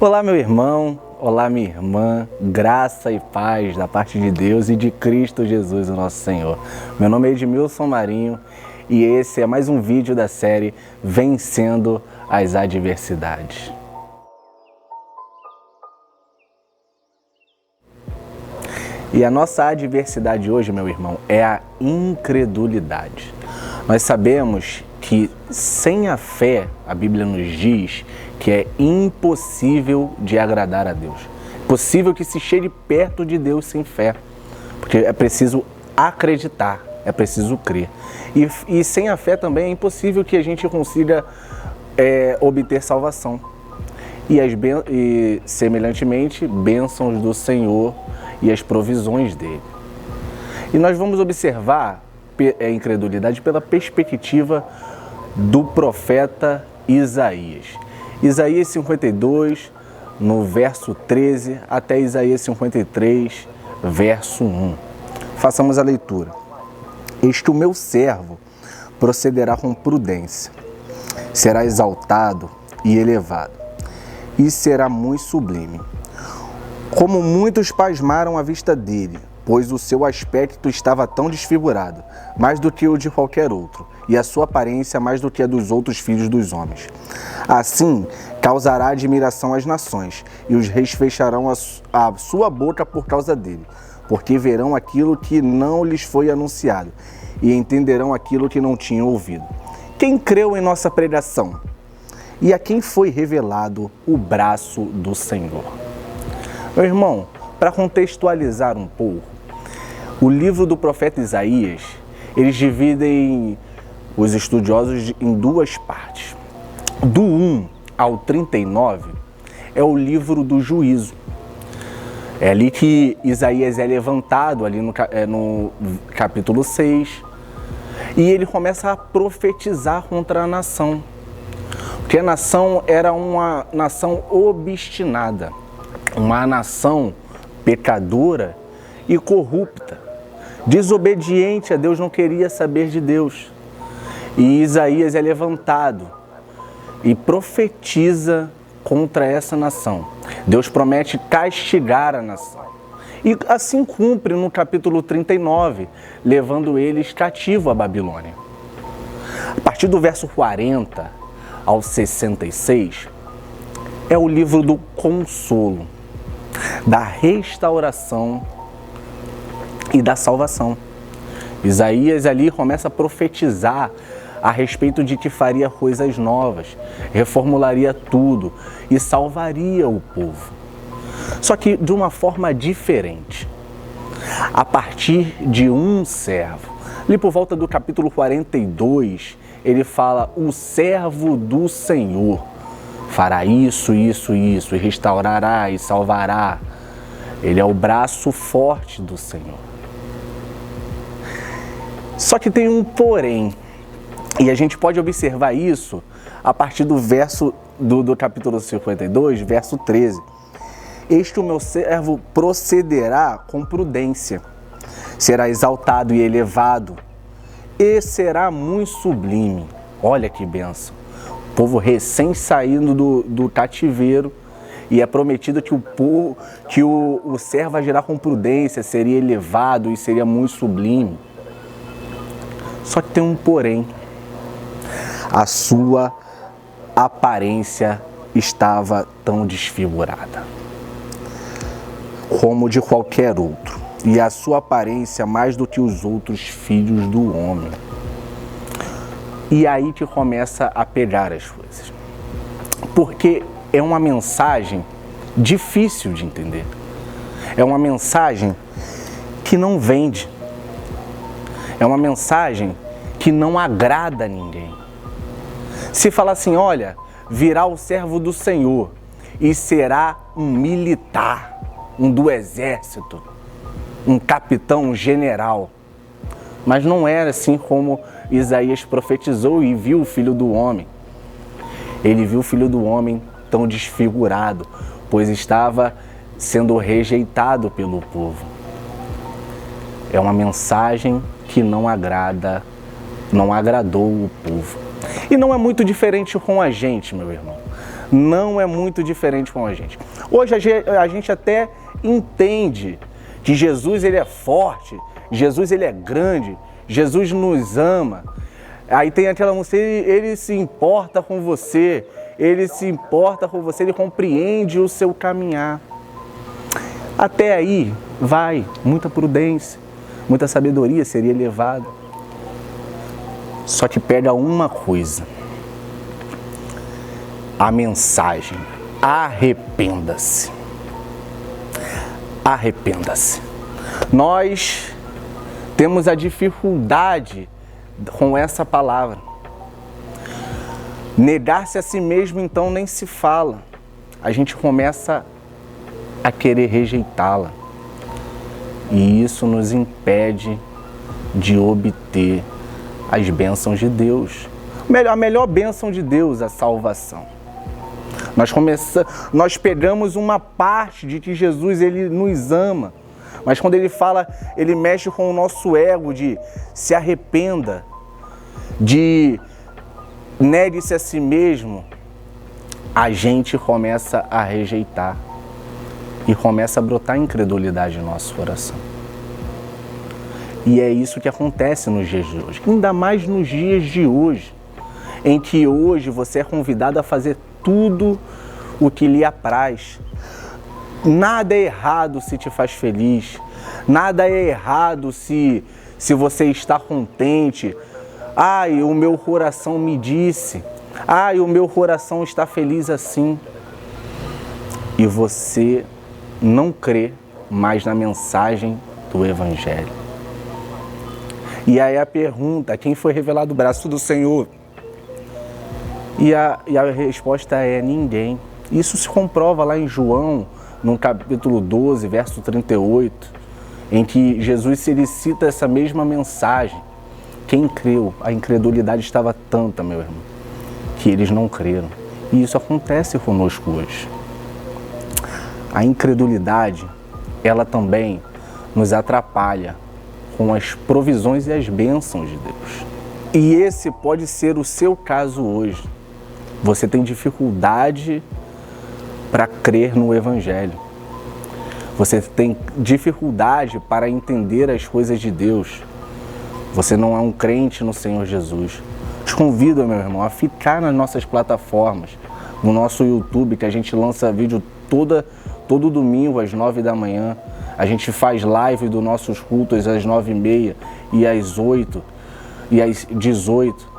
Olá, meu irmão, olá, minha irmã, graça e paz da parte de Deus e de Cristo Jesus, o nosso Senhor. Meu nome é Edmilson Marinho e esse é mais um vídeo da série Vencendo as Adversidades. E a nossa adversidade hoje, meu irmão, é a incredulidade. Nós sabemos que sem a fé, a Bíblia nos diz que é impossível de agradar a Deus. Possível que se chegue perto de Deus sem fé, porque é preciso acreditar, é preciso crer. E sem a fé também é impossível que a gente consiga obter salvação. E semelhantemente, bênçãos do Senhor e as provisões dele. E nós vamos observar a incredulidade pela perspectiva do profeta Isaías. Isaías 52, no verso 13, até Isaías 53, verso 1. Façamos a leitura. Eis que o meu servo procederá com prudência, será exaltado e elevado, e será muito sublime. Como muitos pasmaram à vista dele, pois o seu aspecto estava tão desfigurado, mais do que o de qualquer outro, e a sua aparência mais do que a dos outros filhos dos homens. Assim, causará admiração às nações, e os reis fecharão a sua boca por causa dele, porque verão aquilo que não lhes foi anunciado, e entenderão aquilo que não tinham ouvido. Quem creu em nossa pregação? E a quem foi revelado o braço do Senhor? Meu irmão, para contextualizar um pouco, o livro do profeta Isaías, eles dividem os estudiosos em duas partes. Do 1 ao 39 é o livro do juízo. É ali que Isaías é levantado, ali no capítulo 6, e ele começa a profetizar contra a nação. Porque a nação era uma nação obstinada, uma nação pecadora e corrupta, desobediente a Deus, não queria saber de Deus. E Isaías é levantado e profetiza contra essa nação. Deus promete castigar a nação. E assim cumpre no capítulo 39, levando eles cativo à Babilônia. A partir do verso 40 ao 66, é o livro do consolo, da restauração e da salvação. Isaías ali começa a profetizar a respeito de que faria coisas novas, reformularia tudo e salvaria o povo. Só que de uma forma diferente, a partir de um servo. Ali por volta do capítulo 42, ele fala: o servo do Senhor fará isso, isso, isso, e restaurará e salvará. Ele é o braço forte do Senhor. Só que tem um porém, e a gente pode observar isso a partir do verso do capítulo 52, verso 13. Eis que o meu servo procederá com prudência, será exaltado e elevado, e será muito sublime. Olha que bênção. O povo recém saindo do cativeiro, e é prometido que o servo agirá com prudência, seria elevado e seria muito sublime. Só que tem um porém. A sua aparência estava tão desfigurada como de qualquer outro, e a sua aparência mais do que os outros filhos do homem. E aí que começa a pegar as coisas, porque é uma mensagem difícil de entender. É uma mensagem que não vende. É uma mensagem que não agrada a ninguém. Se falar assim, olha, virá o servo do Senhor e será um militar, um do exército, um capitão, um general. Mas não era assim como Isaías profetizou e viu o Filho do Homem. Ele viu o Filho do Homem tão desfigurado, pois estava sendo rejeitado pelo povo. É uma mensagem que não agradou o povo. E não é muito diferente com a gente, meu irmão. não é muito diferente com a gente. Hoje a gente até entende que Jesus ele é forte, Jesus ele é grande, Jesus nos ama. Aí tem aquela música, ele se importa com você, ele se importa com você, ele compreende o seu caminhar. Até aí vai muita prudência, muita sabedoria seria levada. Só que pega uma coisa, a mensagem, arrependa-se. Arrependa-se. Nós temos a dificuldade com essa palavra. Negar-se a si mesmo, então, nem se fala. A gente começa a querer rejeitá-la. E isso nos impede de obter as bênçãos de Deus. A melhor bênção de Deus, a salvação. Nós pegamos uma parte de que Jesus ele nos ama, mas quando ele fala, ele mexe com o nosso ego de se arrependa, de negue-se a si mesmo, a gente começa a rejeitar e começa a brotar incredulidade no nosso coração. E é isso que acontece nos dias de hoje, ainda mais nos dias de hoje, em que hoje você é convidado a fazer tudo o que lhe apraz. Nada é errado se te faz feliz, nada é errado se você está contente. Ai, o meu coração me disse, ai, o meu coração está feliz assim. E você não crê mais na mensagem do Evangelho. E aí a pergunta, quem foi revelado o braço do Senhor? E a resposta é ninguém. Isso se comprova lá em João, no capítulo 12, verso 38, em que Jesus ele cita essa mesma mensagem. Quem creu? A incredulidade estava tanta, meu irmão, que eles não creram. E isso acontece conosco hoje. A incredulidade, ela também nos atrapalha com as provisões e as bênçãos de Deus. E esse pode ser o seu caso hoje. Você tem dificuldade para crer no Evangelho. Você tem dificuldade para entender as coisas de Deus. Você não é um crente no Senhor Jesus. Te convido, meu irmão, a ficar nas nossas plataformas, no nosso YouTube, que a gente lança vídeo todo domingo às 9 da manhã. A gente faz live dos nossos cultos às 9h30 e às 8 e às 18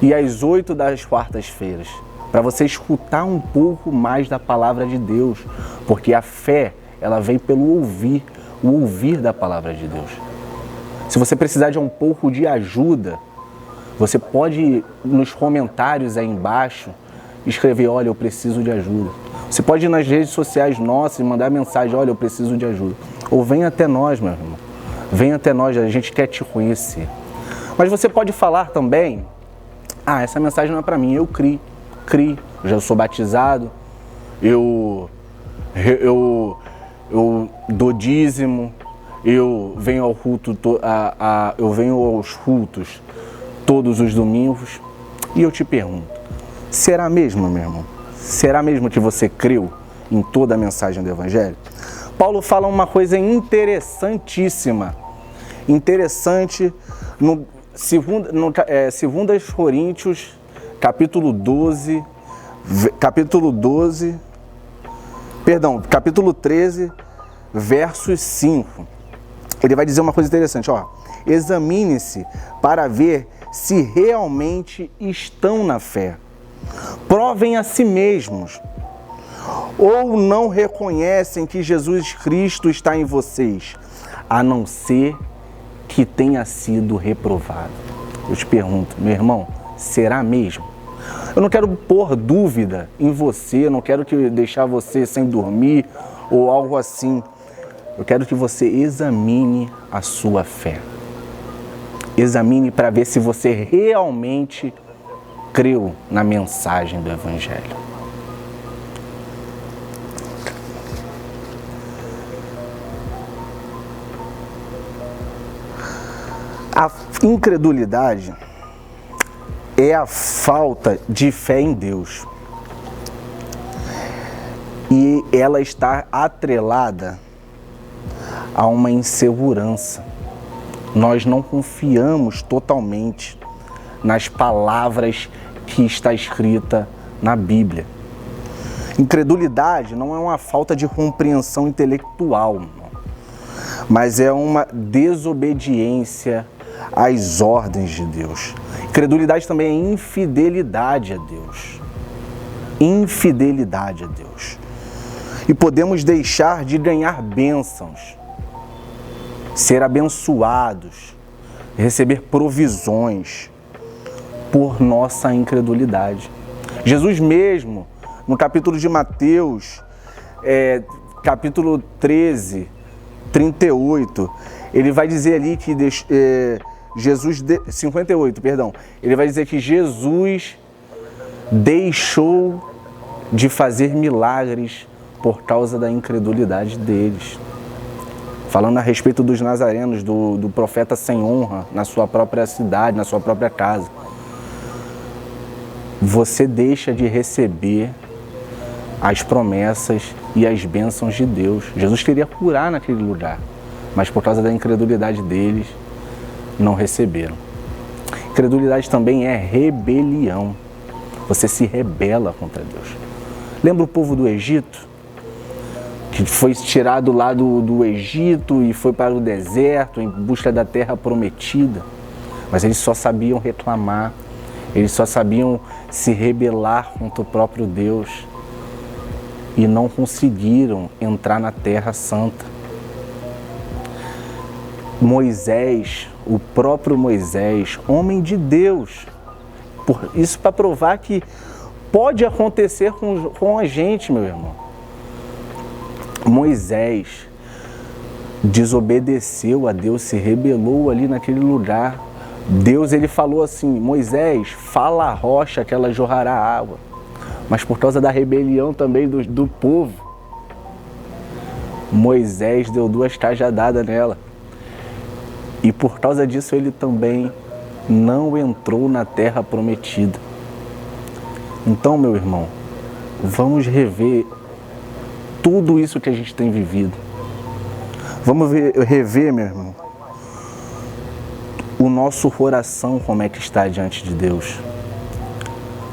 e às 8 das quartas-feiras, para você escutar um pouco mais da palavra de Deus, porque a fé, ela vem pelo ouvir, o ouvir da palavra de Deus. Se você precisar de um pouco de ajuda, você pode nos comentários aí embaixo escrever, olha, eu preciso de ajuda. Você pode ir nas redes sociais nossas e mandar mensagem, olha, eu preciso de ajuda. Ou vem até nós, meu irmão. Vem até nós, a gente quer te conhecer. Mas você pode falar também, essa mensagem não é para mim, eu criei, já sou batizado, eu dou dízimo, eu venho ao culto, eu venho aos cultos todos os domingos. E eu te pergunto, será mesmo, meu irmão? Será mesmo que você creu em toda a mensagem do Evangelho? Paulo fala uma coisa interessantíssima, interessante no 2 Coríntios, capítulo 13, versos 5. Ele vai dizer uma coisa interessante, examine-se para ver se realmente estão na fé. Provem a si mesmos, ou não reconhecem que Jesus Cristo está em vocês, a não ser que tenha sido reprovado. Eu te pergunto, meu irmão, será mesmo? Eu não quero pôr dúvida em você, eu não quero deixar você sem dormir ou algo assim. Eu quero que você examine a sua fé. Examine para ver se você realmente creu na mensagem do Evangelho. A incredulidade é a falta de fé em Deus. E ela está atrelada a uma insegurança. Nós não confiamos totalmente nas palavras que está escrita na Bíblia. Incredulidade não é uma falta de compreensão intelectual, mas é uma desobediência às ordens de Deus. Incredulidade também é infidelidade a Deus. Infidelidade a Deus. E podemos deixar de ganhar bênçãos, ser abençoados, receber provisões por nossa incredulidade. Jesus mesmo, no capítulo de Mateus, capítulo 13, 38, ele vai dizer ali que Jesus, 58, perdão, ele vai dizer que Jesus deixou de fazer milagres por causa da incredulidade deles. Falando a respeito dos nazarenos, do profeta sem honra na sua própria cidade, na sua própria casa. Você deixa de receber as promessas e as bênçãos de Deus. Jesus queria curar naquele lugar, mas por causa da incredulidade deles, não receberam. Incredulidade também é rebelião. Você se rebela contra Deus. Lembra o povo do Egito? Que foi tirado lá do Egito e foi para o deserto em busca da terra prometida. Mas eles só sabiam reclamar, eles só sabiam se rebelar contra o próprio Deus e não conseguiram entrar na terra santa. Moisés, o próprio Moisés, homem de Deus, isso para provar que pode acontecer com a gente, meu irmão. Moisés desobedeceu a Deus, se rebelou ali naquele lugar. Deus, ele falou assim: Moisés, fala a rocha que ela jorrará água. Mas por causa da rebelião também do povo, Moisés deu 2 cajadadas nela. E por causa disso ele também não entrou na terra prometida. Então, meu irmão, vamos rever tudo isso que a gente tem vivido. Vamos rever, meu irmão, o nosso coração, como é que está diante de Deus.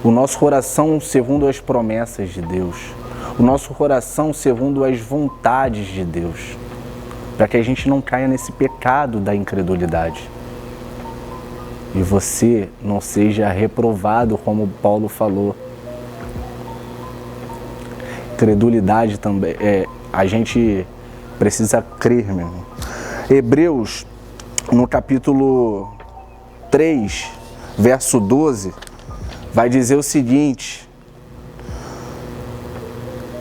O nosso coração segundo as promessas de Deus. O nosso coração segundo as vontades de Deus. Para que a gente não caia nesse pecado da incredulidade. E você não seja reprovado, como Paulo falou. Credulidade também, a gente precisa crer, meu irmão. Hebreus, no capítulo 3, verso 12, vai dizer o seguinte: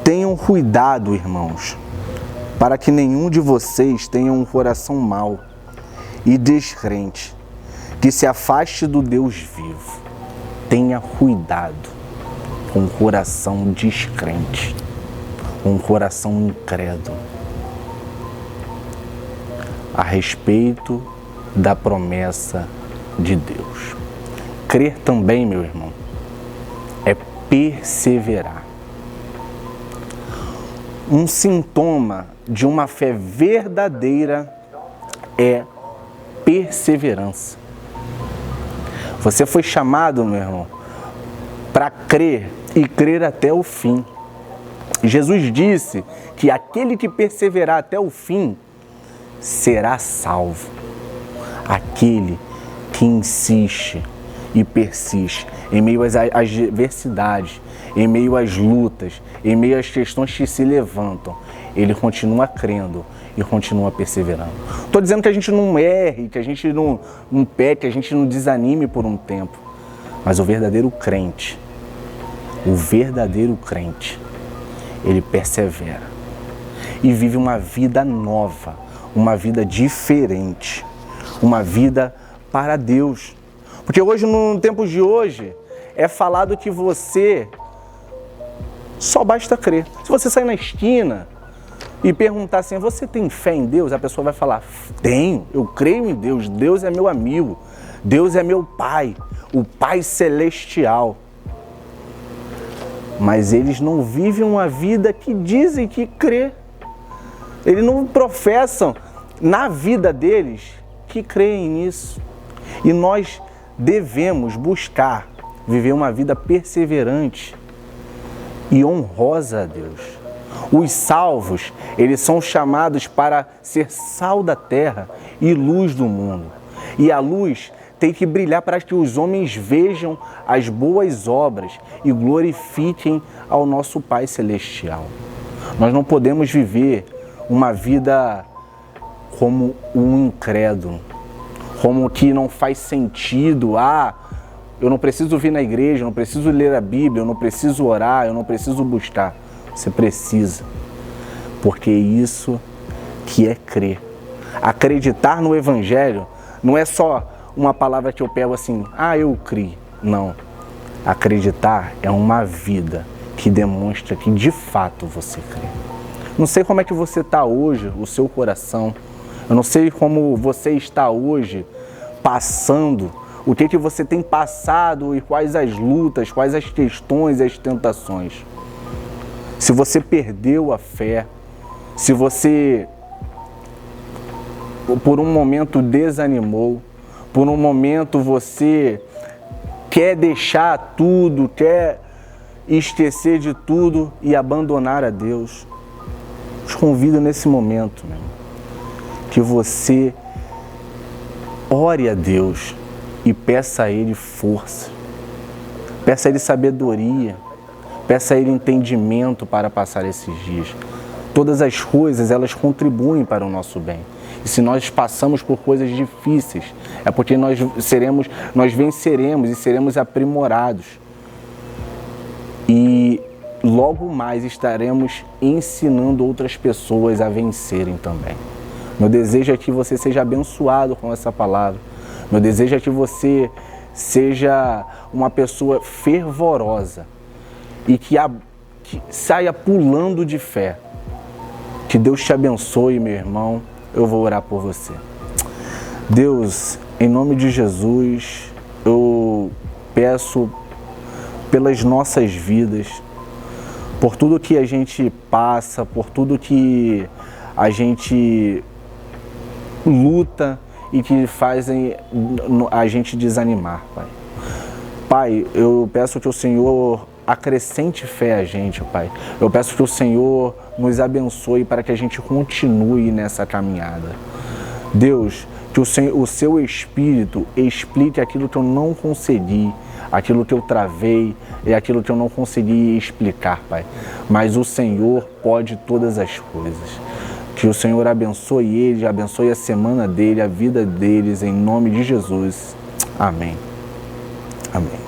tenham cuidado, irmãos, para que nenhum de vocês tenha um coração mau e descrente, que se afaste do Deus vivo. Tenha cuidado com um coração descrente, um coração incrédulo, a respeito da promessa de Deus. Crer também, meu irmão, é perseverar. Um sintoma de uma fé verdadeira é perseverança. Você foi chamado, meu irmão, para crer e crer até o fim. Jesus disse que aquele que perseverar até o fim será salvo. Aquele que insiste e persiste em meio às adversidades, em meio às lutas, em meio às questões que se levantam, ele continua crendo e continua perseverando. Estou dizendo que a gente não erre, que a gente não peque, que a gente não desanime por um tempo. Mas o verdadeiro crente, ele persevera e vive uma vida nova, uma vida diferente, uma vida para Deus. Porque hoje, no tempo de hoje, é falado que você só basta crer. Se você sair na esquina e perguntar assim: você tem fé em Deus? A pessoa vai falar: tenho, eu creio em Deus, Deus é meu amigo, Deus é meu Pai, o Pai Celestial. mas eles não vivem uma vida que dizem que crê. Eles não professam na vida deles que creem nisso. E nós devemos buscar viver uma vida perseverante e honrosa a Deus. Os salvos, eles são chamados para ser sal da terra e luz do mundo. E a luz tem que brilhar para que os homens vejam as boas obras e glorifiquem ao nosso Pai Celestial. Nós não podemos viver uma vida como um incrédulo, como que não faz sentido. Eu não preciso vir na igreja, eu não preciso ler a Bíblia, eu não preciso orar, eu não preciso buscar. Você precisa, porque isso que é crer. Acreditar no Evangelho não é só uma palavra que eu pego assim, eu criei. Não. Acreditar é uma vida que demonstra que de fato você crê. Não sei como é que você está hoje, o seu coração. Eu não sei como você está hoje passando, o que você tem passado e quais as lutas, quais as questões e as tentações. Se você perdeu a fé, se você por um momento desanimou, por um momento você quer deixar tudo, quer esquecer de tudo e abandonar a Deus, te convido nesse momento, meu irmão, que você ore a Deus e peça a Ele força, peça a Ele sabedoria, peça a Ele entendimento para passar esses dias. Todas as coisas, elas contribuem para o nosso bem. E se nós passamos por coisas difíceis, é porque nós venceremos e seremos aprimorados. E logo mais estaremos ensinando outras pessoas a vencerem também. Meu desejo é que você seja abençoado com essa palavra. Meu desejo é que você seja uma pessoa fervorosa e que saia pulando de fé. Que Deus te abençoe, meu irmão. Eu vou orar por você. Deus, em nome de Jesus, eu peço pelas nossas vidas, por tudo que a gente passa, por tudo que a gente luta e que fazem a gente desanimar, Pai. Pai, eu peço que o Senhor acrescente fé a gente, Pai. Eu peço que o Senhor nos abençoe para que a gente continue nessa caminhada. Deus, que o seu Espírito explique aquilo que eu não consegui, aquilo que eu travei e aquilo que eu não consegui explicar, Pai. Mas o Senhor pode todas as coisas. Que o Senhor abençoe eles, abençoe a semana dele, a vida deles, em nome de Jesus. Amém. Amém.